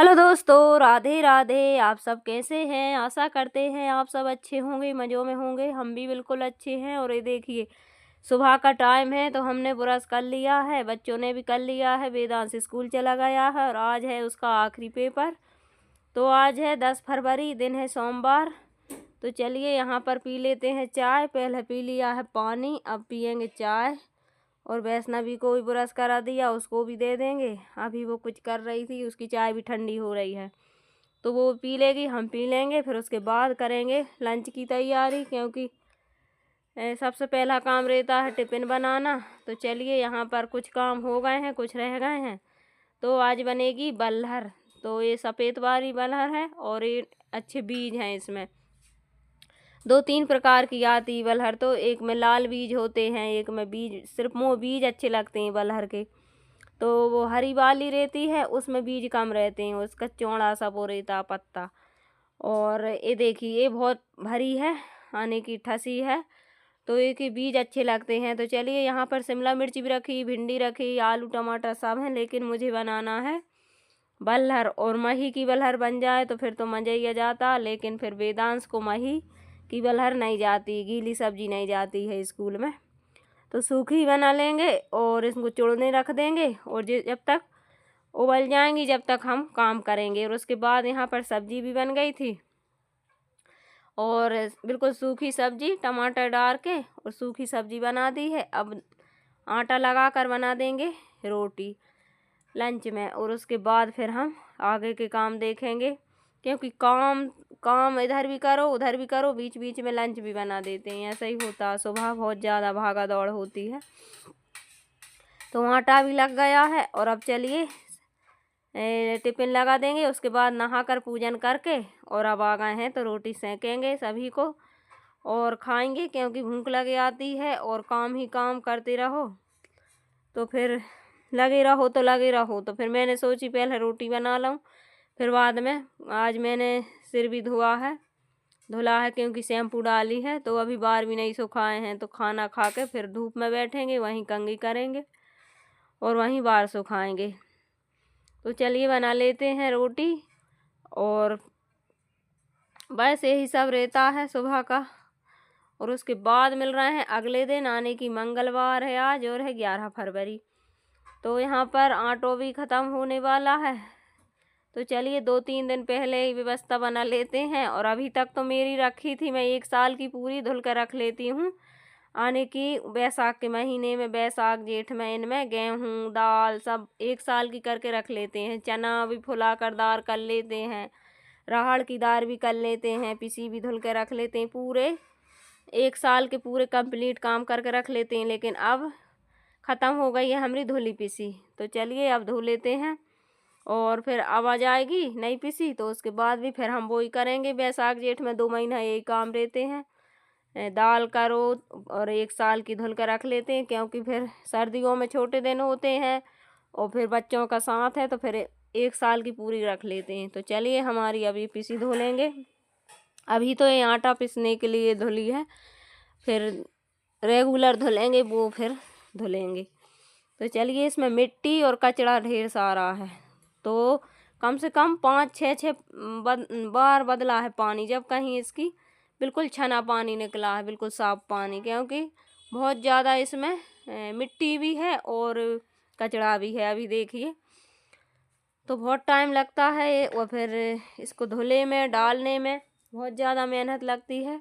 Hello दोस्तों, राधे राधे। आप सब कैसे हैं? आशा करते हैं आप सब अच्छे होंगे, मज़ों में होंगे। हम भी बिल्कुल अच्छे हैं। और ये देखिए, सुबह का टाइम है तो हमने ब्रश कर लिया है, बच्चों ने भी कर लिया है। वेदांश स्कूल चला गया है और आज है उसका आखिरी पेपर। तो आज है 10 फरवरी, दिन है सोमवार। तो चलिए यहाँ पर पी लेते हैं चाय। पहले पी लिया है पानी, अब पियेंगे चाय। और वैष्णवी को भी ब्रश करा दिया, उसको भी दे देंगे। अभी वो कुछ कर रही थी, उसकी चाय भी ठंडी हो रही है तो वो पी लेगी, हम पी लेंगे। फिर उसके बाद करेंगे लंच की तैयारी, क्योंकि सबसे पहला काम रहता है टिफ़िन बनाना। तो चलिए यहाँ पर कुछ काम हो गए हैं, कुछ रह गए हैं। तो आज बनेगी बल्हर। तो ये सफ़ेद वाली बल्हर है और ये अच्छे बीज हैं इसमें। 2-3 प्रकार की आती बलहर। तो एक में लाल बीज होते हैं, एक में बीज सिर्फ मुँह बीज अच्छे लगते हैं बलहर के। तो वो हरी वाली रहती है, उसमें बीज कम रहते हैं, उसका चौड़ा सा वो रहता पत्ता। और ये देखिए, ये बहुत भरी है, आने की ठसी है। तो एक ही बीज अच्छे लगते हैं। तो चलिए यहाँ पर शिमला मिर्च भी रखी, भिंडी रखी, आलू टमाटर सब हैं, लेकिन मुझे बनाना है बल्हर। और मही की बल्हर बन जाए तो फिर तो मज़ा ही आ जाता। लेकिन फिर वेदांश को मही की बल्हर नहीं जाती, गीली सब्जी नहीं जाती है स्कूल में। तो सूखी बना लेंगे और इसको चुड़ने रख देंगे। और जब तक उबल जाएंगी जब तक हम काम करेंगे। और उसके बाद यहाँ पर सब्जी भी बन गई थी, और बिल्कुल सूखी सब्जी टमाटर डाल के और सूखी सब्जी बना दी है। अब आटा लगा कर बना देंगे रोटी लंच में। और उसके बाद फिर हम आगे के काम देखेंगे, क्योंकि काम इधर भी करो उधर भी करो, बीच बीच में लंच भी बना देते हैं। ऐसा ही होता है, सुबह बहुत ज़्यादा भागा दौड़ होती है। तो आटा भी लग गया है। और अब चलिए टिफ़िन लगा देंगे। उसके बाद नहाकर पूजन करके और अब आ गए हैं तो रोटी सेकेंगे सभी को और खाएंगे, क्योंकि भूख लगे आती है। और काम ही काम करते रहो तो फिर लगे रहो। तो फिर मैंने सोची पहले रोटी बना लूँ, फिर बाद में। आज मैंने सिर भी धुला है, क्योंकि शैम्पू डाली है। तो अभी बाल भी नहीं सुखाए हैं। तो खाना खा के फिर धूप में बैठेंगे, वहीं कंघी करेंगे और वहीं बाल सुखाएंगे। तो चलिए बना लेते हैं रोटी। और बस यही सब रहता है सुबह का। और उसके बाद मिल रहे हैं अगले दिन, आने की मंगलवार है आज और है 11 फरवरी। तो यहाँ पर आटो भी ख़त्म होने वाला है। तो चलिए 2-3 दिन पहले ही व्यवस्था बना लेते हैं। और अभी तक तो मेरी रखी थी, मैं 1 साल की पूरी धुल कर रख लेती हूँ। आने की बैसाख के महीने में, बैसाख जेठ में, इनमें गेहूँ दाल सब 1 साल की करके रख लेते हैं। चना भी फुला कर दाल कर लेते हैं, राहड़ की दाल भी कर लेते हैं, पिसी भी धुल कर रख लेते हैं। पूरे 1 साल के पूरे कंप्लीट काम करके रख लेते हैं। लेकिन अब ख़त्म हो गई है हमारी धुली पिसी। तो चलिए अब धो लेते हैं। और फिर अब आ जाएगी नई पिसी, तो उसके बाद भी फिर हम वही करेंगे। बैसाख जेठ में 2 महीना यही काम रहते हैं, दाल करो। और 1 साल की धुल कर रख लेते हैं, क्योंकि फिर सर्दियों में छोटे दिन होते हैं और फिर बच्चों का साथ है, तो फिर 1 साल की पूरी रख लेते हैं। तो चलिए हमारी अभी पिसी धो लेंगे। अभी तो ये आटा पीसने के लिए धुली है, फिर रेगुलर धुलेंगे वो, फिर धुलेंगे। तो चलिए, इसमें मिट्टी और कचरा ढेर सारा है। तो कम से कम 5-6 बार बदला है पानी, जब कहीं इसकी बिल्कुल छना पानी निकला है, बिल्कुल साफ पानी। क्योंकि बहुत ज़्यादा इसमें मिट्टी भी है और कचरा भी है। अभी देखिए, तो बहुत टाइम लगता है। और फिर इसको धुले में डालने में बहुत ज़्यादा मेहनत लगती है।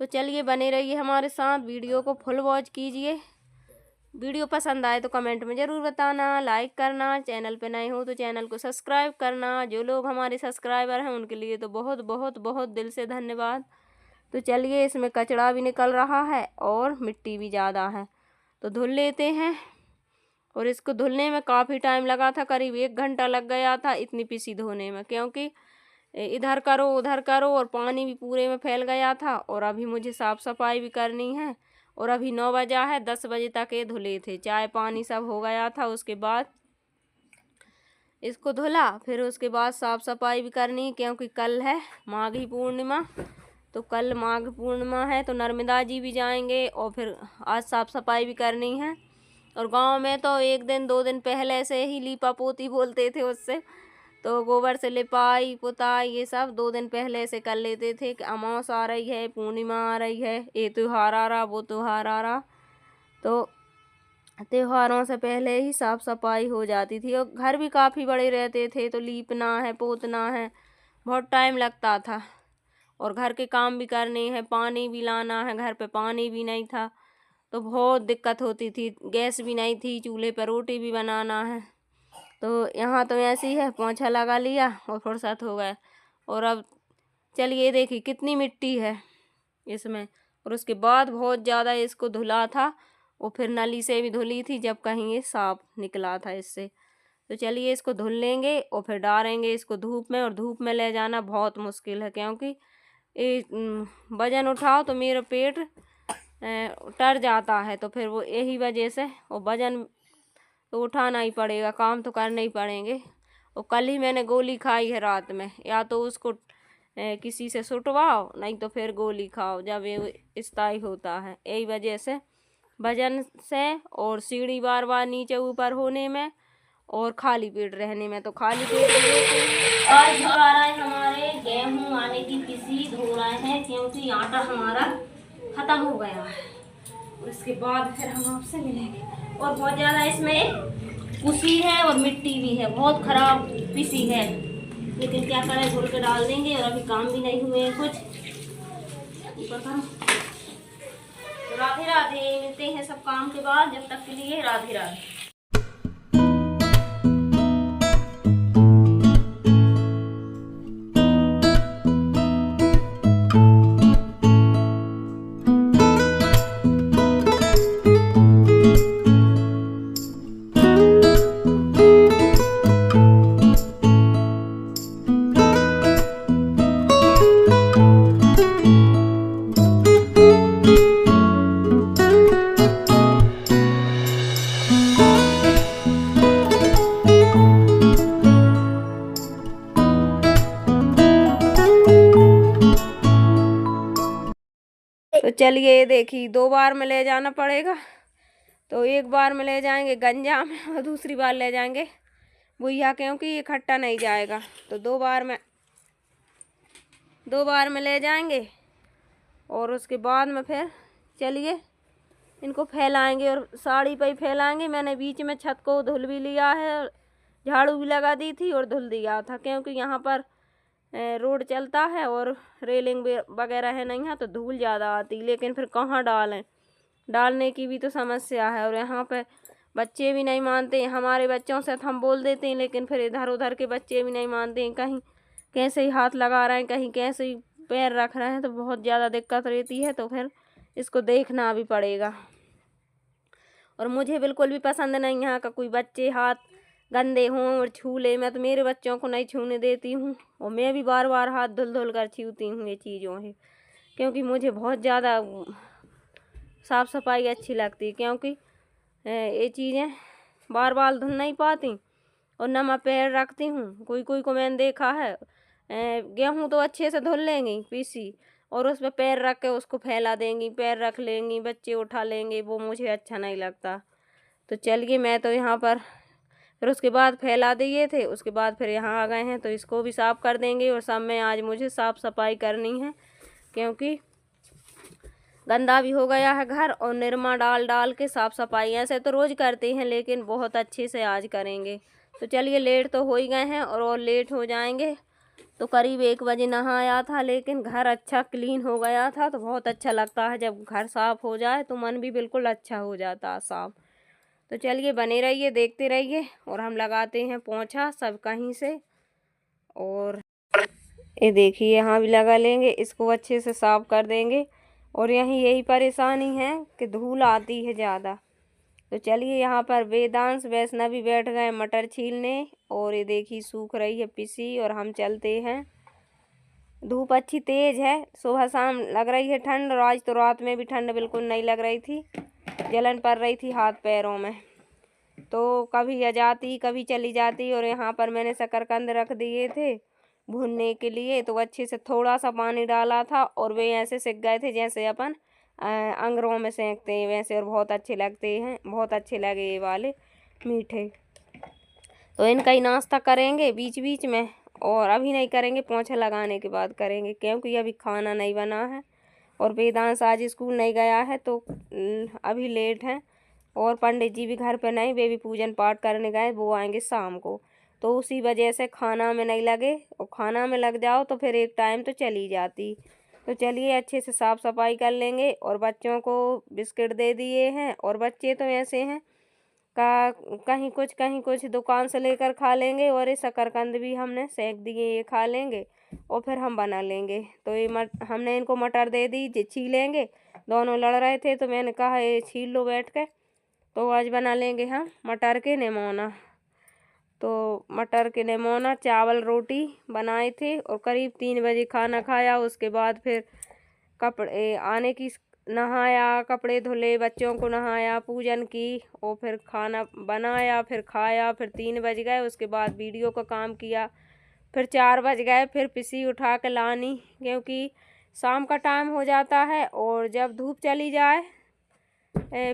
तो चलिए बने रहिए हमारे साथ, वीडियो को फुल वॉच कीजिए। वीडियो पसंद आए तो कमेंट में ज़रूर बताना, लाइक करना, चैनल पे नए हो तो चैनल को सब्सक्राइब करना। जो लोग हमारे सब्सक्राइबर हैं उनके लिए तो बहुत बहुत बहुत दिल से धन्यवाद। तो चलिए, इसमें कचरा भी निकल रहा है और मिट्टी भी ज़्यादा है, तो धुल लेते हैं। और इसको धुलने में काफ़ी टाइम लगा था, करीब 1 घंटा लग गया था इतनी पिसी धोने में, क्योंकि इधर करो उधर करो और पानी भी पूरे में फैल गया था। और अभी मुझे साफ़ सफाई भी करनी है। और अभी 9 बजा है, 10 बजे तक ये धुले थे, चाय पानी सब हो गया था। उसके बाद इसको धुला, फिर उसके बाद साफ़ सफाई भी करनी, क्योंकि कल है माघी पूर्णिमा। तो कल माघ पूर्णिमा है, तो नर्मदा जी भी जाएंगे और फिर आज साफ़ सफाई भी करनी है। और गांव में तो 1 दिन 2 दिन पहले से ही लीपा पोती बोलते थे उससे। तो गोबर से लिपाई पुताई ये सब 2 दिन पहले से कर लेते थे कि अमावस आ रही है, पूर्णिमा आ रही है, ये त्योहार आ रहा, वो त्योहार आ रहा। तो त्योहारों से पहले ही साफ सफाई हो जाती थी और घर भी काफ़ी बड़े रहते थे, तो लीपना है, पोतना है, बहुत टाइम लगता था। और घर के काम भी करने हैं, पानी भी लाना है, घर पे पानी भी नहीं था तो बहुत दिक्कत होती थी। गैस भी नहीं थी, चूल्हे पर रोटी भी बनाना है। तो यहाँ तो ऐसे ही है, पोंछा लगा लिया और फुर्सत हो गए। और अब चलिए देखिए कितनी मिट्टी है इसमें। और उसके बाद बहुत ज़्यादा इसको धुला था और फिर नली से भी धुली थी जब कहीं ये साफ निकला था इससे। तो चलिए इसको धुल लेंगे और फिर डालेंगे इसको धूप में। और धूप में ले जाना बहुत मुश्किल है क्योंकि ये वजन उठाओ तो मेरा पेट टर जाता है, तो फिर वो यही वजह से और वजन तो उठाना ही पड़ेगा, काम तो करने ही पड़ेंगे। और कल ही मैंने गोली खाई है रात में, या तो उसको किसी से सुटवाओ नहीं तो फिर गोली खाओ जब ये स्थायी होता है। यही वजह से वजन से और सीढ़ी बार बार नीचे ऊपर होने में और खाली पेट रहने में। तो खाली पेट आज आ रहा है हमारे गेहूँ आने की पिसी धो रहे हैं क्योंकि आटा हमारा खत्म हो गया है। और इसके बाद फिर हम आपसे मिलेंगे। और बहुत ज़्यादा इसमें कुसी है और मिट्टी भी है, बहुत ख़राब पिसी है, लेकिन क्या करें घोल के डाल देंगे। और अभी काम भी नहीं हुए हैं कुछ, पता। तो राधे राधे, मिलते हैं सब काम के बाद, जब तक के लिए राधे राधे। तो चलिए देखिए 2 बार में ले जाना पड़ेगा। तो एक बार में ले जाएंगे गंजा में और दूसरी बार ले जाएंगे बुइया, क्योंकि ये खट्टा नहीं जाएगा। तो 2 बार में ले जाएंगे। और उसके बाद में फिर चलिए इनको फैलाएंगे और साड़ी पर ही फैलाएंगे। मैंने बीच में छत को धुल भी लिया है, झाड़ू भी लगा दी थी और धुल दिया था, क्योंकि यहाँ पर रोड चलता है और रेलिंग वगैरह है नहीं है तो धूल ज़्यादा आती। लेकिन फिर कहाँ डालें, डालने की भी तो समस्या है। और यहाँ पे बच्चे भी नहीं मानते। हमारे बच्चों से तो हम बोल देते हैं, लेकिन फिर इधर उधर के बच्चे भी नहीं मानते हैं। कहीं कैसे ही हाथ लगा रहे हैं, कहीं कैसे ही पैर रख रहे हैं, तो बहुत ज़्यादा दिक्कत रहती है। तो फिर इसको देखना भी पड़ेगा। और मुझे बिल्कुल भी पसंद नहीं यहाँ का कोई बच्चे हाथ गंदे हों और छू ले। मैं तो मेरे बच्चों को नहीं छूने देती हूँ और मैं भी बार बार हाथ धुल धुल कर छूती हूँ ये चीज़ों है, क्योंकि मुझे बहुत ज़्यादा साफ़ सफाई अच्छी लगती है। क्योंकि ये चीज़ें बार बार धुल नहीं पाती और न मैं पैर रखती हूँ। कोई कोई को मैंने देखा है गेहूँ तो अच्छे से धुल लेंगी पीसी और उस पर पैर रख के उसको फैला देंगी, पैर रख लेंगी, बच्चे उठा लेंगे, वो मुझे अच्छा नहीं लगता। तो चलिए मैं तो यहाँ पर फिर उसके बाद फैला दिए थे, उसके बाद फिर यहाँ आ गए हैं तो इसको भी साफ़ कर देंगे। और सब में आज मुझे साफ़ सफाई करनी है क्योंकि गंदा भी हो गया है घर। और निरमा डाल डाल के साफ़ सफाई ऐसे तो रोज़ करते हैं, लेकिन बहुत अच्छे से आज करेंगे। तो चलिए लेट तो हो ही गए हैं और लेट हो जाएंगे। तो करीब 1 बजे नहाया था, लेकिन घर अच्छा क्लीन हो गया था। तो बहुत अच्छा लगता है जब घर साफ़ हो जाए, तो मन भी बिल्कुल अच्छा हो जाता है साफ़। तो चलिए बने रहिए, देखते रहिए। और हम लगाते हैं पोंछा सब कहीं से। और ये देखिए यहाँ भी लगा लेंगे, इसको अच्छे से साफ़ कर देंगे। और यही परेशानी है कि धूल आती है ज़्यादा। तो चलिए यहाँ पर वेदांश वैष्णवी बैठ गए मटर छीलने। और ये देखिए सूख रही है पिसी और हम चलते हैं। धूप अच्छी तेज़ है, सुबह शाम लग रही है ठंड। और आज तो रात में भी ठंड बिल्कुल नहीं लग रही थी, जलन पड़ रही थी हाथ पैरों में। तो कभी आ जाती कभी चली जाती। और यहाँ पर मैंने शकरकंद रख दिए थे भूनने के लिए, तो अच्छे से थोड़ा सा पानी डाला था और वे ऐसे सिक गए थे जैसे अपन अंगरों में सेंकते हैं वैसे। और बहुत अच्छे लगते हैं, बहुत अच्छे लगे ये वाले मीठे। तो इनका ही नाश्ता करेंगे बीच बीच में, और अभी नहीं करेंगे, पोछा लगाने के बाद करेंगे, क्योंकि अभी खाना नहीं बना है और वेदांश आज स्कूल नहीं गया है तो अभी लेट है। और पंडित जी भी घर पे नहीं, वे भी पूजन पाठ करने गए, वो आएंगे शाम को, तो उसी वजह से खाना में नहीं लगे। और खाना में लग जाओ तो फिर एक टाइम तो चली जाती। तो चलिए अच्छे से साफ़ सफाई कर लेंगे। और बच्चों को बिस्किट दे दिए हैं, और बच्चे तो ऐसे हैं का कहीं कुछ दुकान से लेकर खा लेंगे, और ये शकरकंद भी हमने सेक दिए, ये खा लेंगे और फिर हम बना लेंगे। तो ये हमने इनको मटर दे दी, जे छीलेंगे। दोनों लड़ रहे थे तो मैंने कहा ये छील लो बैठ के। तो आज बना लेंगे हम मटर के निमोना। तो मटर के निमोना, चावल रोटी बनाए थे, और करीब 3 बजे खाना खाया। उसके बाद फिर कपड़े आने की नहाया, कपड़े धुले, बच्चों को नहाया, पूजन की, और फिर खाना बनाया, फिर खाया, फिर 3 बज गए। उसके बाद वीडियो का काम किया, फिर 4 बज गए। फिर पिसी उठा के लानी, क्योंकि शाम का टाइम हो जाता है, और जब धूप चली जाए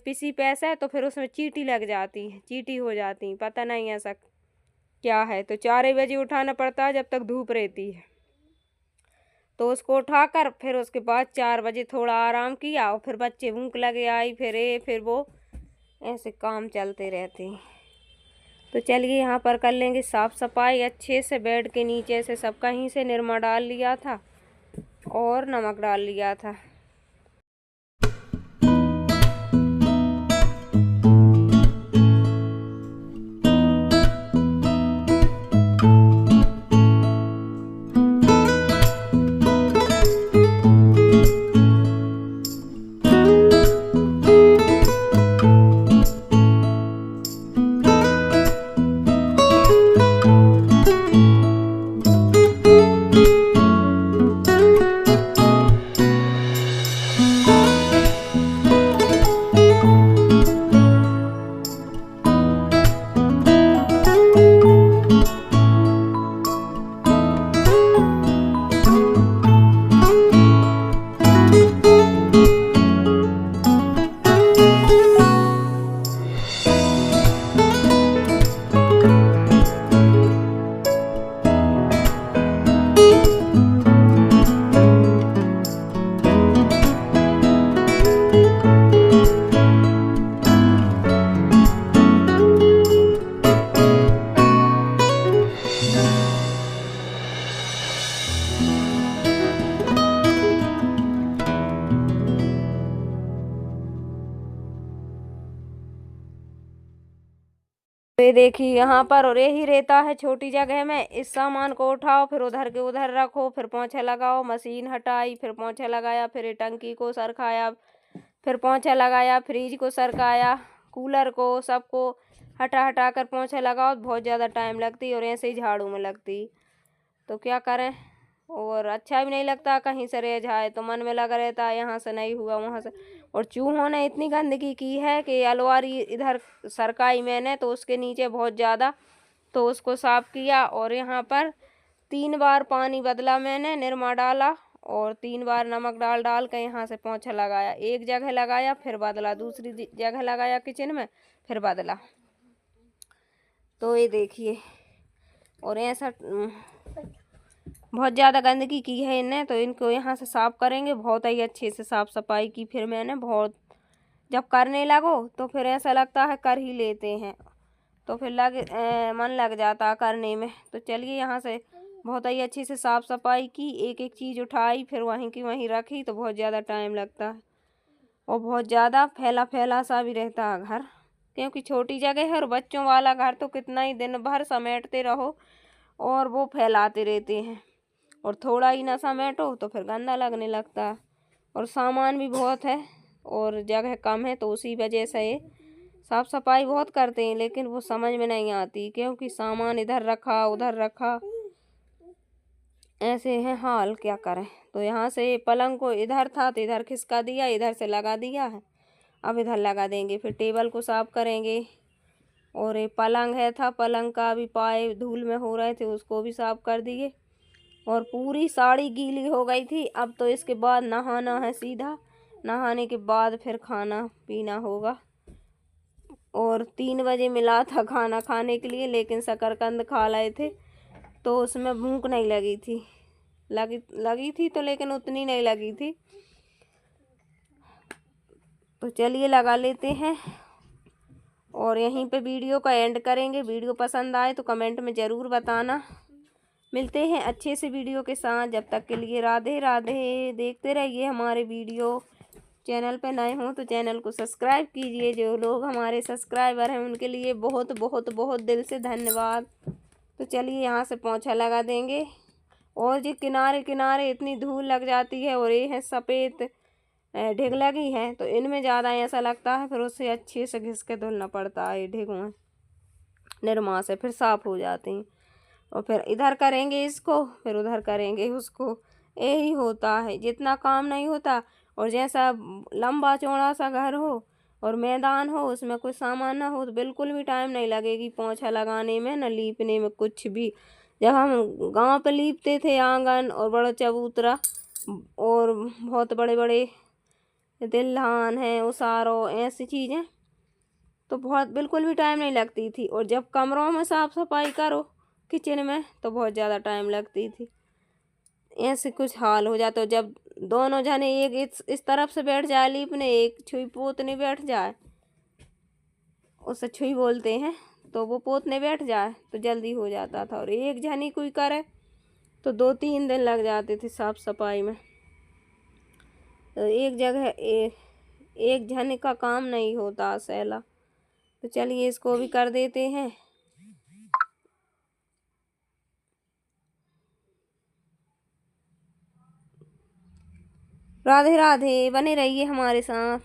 पिसी पैसे तो फिर उसमें चींटी लग जाती है, चींटी हो जाती, पता नहीं ऐसा क्या है। तो 4 बजे उठाना पड़ता है जब तक धूप रहती है। तो उसको उठाकर फिर उसके बाद 4 बजे थोड़ा आराम किया, और फिर बच्चे भूख लगे आई, फिर वो ऐसे काम चलते रहते हैं। तो चलिए यहाँ पर कर लेंगे साफ़ सफाई अच्छे से। बेड के नीचे से सब कहीं से निरमा डाल लिया था और नमक डाल लिया था। ये देखिए यहाँ पर, और यही रहता है छोटी जगह में। इस सामान को उठाओ, फिर उधर के उधर रखो, फिर पोंछा लगाओ, मशीन हटाई, फिर पोंछा लगाया, फिर ये टंकी को सरकाया, फिर पोंछा लगाया, फ्रिज को सरकाया, कूलर को, सबको हटा हटा कर पोंछा लगाओ। बहुत ज़्यादा टाइम लगती और ऐसे ही झाड़ू में लगती। तो क्या करें, और अच्छा भी नहीं लगता, कहीं से रह जाए तो मन में लगा रहता है यहाँ से नहीं हुआ वहाँ से। और चूहों ने इतनी गंदगी की है कि अलवारी इधर सरकाई मैंने, तो उसके नीचे बहुत ज़्यादा, तो उसको साफ़ किया। और यहाँ पर 3 बार पानी बदला मैंने, निरमा डाला, और 3 बार नमक डाल डाल के यहाँ से पोंछा लगाया। एक जगह लगाया फिर बदला, दूसरी जगह लगाया किचन में, फिर बदला। तो ये देखिए, और ऐसा बहुत ज़्यादा गंदगी की है इनने, तो इनको यहाँ से साफ़ करेंगे। बहुत ही अच्छे से साफ़ सफाई की फिर मैंने। बहुत जब करने लगो तो फिर ऐसा लगता है कर ही लेते हैं, तो फिर मन लग जाता करने में। तो चलिए यहाँ से बहुत ही अच्छी से साफ़ सफाई की, एक एक चीज़ उठाई, फिर वहीं की वहीं रखी। तो बहुत ज़्यादा टाइम लगता है, और बहुत ज़्यादा फैला फैला सा भी रहता है घर, क्योंकि छोटी जगह है। और बच्चों वाला घर तो कितना ही दिन भर समेटते रहो और वो फैलाते रहते हैं, और थोड़ा ही ना समेटो तो फिर गंदा लगने लगता है। और सामान भी बहुत है और जगह कम है, तो उसी वजह से ये साफ़ सफाई बहुत करते हैं, लेकिन वो समझ में नहीं आती, क्योंकि सामान इधर रखा उधर रखा, ऐसे है हाल, क्या करें। तो यहाँ से पलंग को इधर था तो इधर खिसका दिया, इधर से लगा दिया है, अब इधर लगा देंगे। फिर टेबल को साफ़ करेंगे। और ये पलंग था, पलंग का भी पाए धूल में हो रहे थे, उसको भी साफ़ कर दिए। और पूरी साड़ी गीली हो गई थी। अब तो इसके बाद नहाना है सीधा, नहाने के बाद फिर खाना पीना होगा। और 3 बजे मिला था खाना खाने के लिए, लेकिन शकरकंद खा रहे थे तो उसमें भूख नहीं लगी थी। लगी थी तो लेकिन उतनी नहीं लगी थी। तो चलिए लगा लेते हैं और यहीं पे वीडियो का एंड करेंगे। वीडियो पसंद आए तो कमेंट में ज़रूर बताना। मिलते हैं अच्छे से वीडियो के साथ, जब तक के लिए राधे राधे। देखते रहिए हमारे वीडियो। चैनल पे नए हों तो चैनल को सब्सक्राइब कीजिए। जो लोग हमारे सब्सक्राइबर हैं उनके लिए बहुत बहुत बहुत दिल से धन्यवाद। तो चलिए यहाँ से पोंछा लगा देंगे। और ये किनारे किनारे इतनी धूल लग जाती है और ये है सफ़ेद ढिग लगी हैं तो इनमें ज़्यादा ऐसा लगता है, फिर उससे अच्छे से घिस के धुलना पड़ता है। ढिगों में निरमा से फिर साफ़ हो जाते हैं। और फिर इधर करेंगे इसको, फिर उधर करेंगे उसको। यही होता है, जितना काम नहीं होता। और जैसा लंबा चौड़ा सा घर हो और मैदान हो, उसमें कोई सामान ना हो तो बिल्कुल भी टाइम नहीं लगेगी पोंछा लगाने में, न लीपने में, कुछ भी। जब हम गांव पे लीपते थे आंगन और बड़ा चबूतरा और बहुत बड़े बड़े दिल्हान हैं, उसारो, ऐसी चीज़ें, तो बहुत बिल्कुल भी टाइम नहीं लगती थी। और जब कमरों में साफ़ सफाई करो किचन में तो बहुत ज़्यादा टाइम लगती थी। ऐसे कुछ हाल हो जाता। जब दोनों जने एक इस तरफ से बैठ जाए लीपने, एक छुई पोतने बैठ जाए, उसे छुई बोलते हैं, तो वो पोतने बैठ जाए तो जल्दी हो जाता था। और एक जनी कोई करे तो 2-3 दिन लग जाते थे साफ सफाई में। तो एक जगह एक जने का काम नहीं होता सैला। तो चलिए इसको भी कर देते हैं। राधे राधे, बने रहिए हमारे साथ।